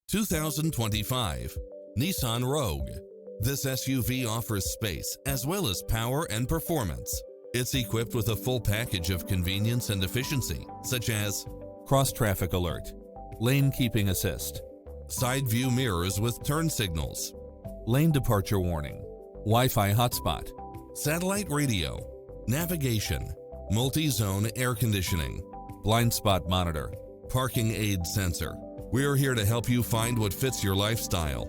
2025 Nissan Rogue. This SUV offers space as well as power and performance. It's equipped with a full package of convenience and efficiency, such as cross-traffic alert, lane keeping assist, side view mirrors with turn signals, lane departure warning, Wi-Fi hotspot, satellite radio, navigation, multi-zone air conditioning, blind spot monitor, parking aid sensor. We're here to help you find what fits your lifestyle.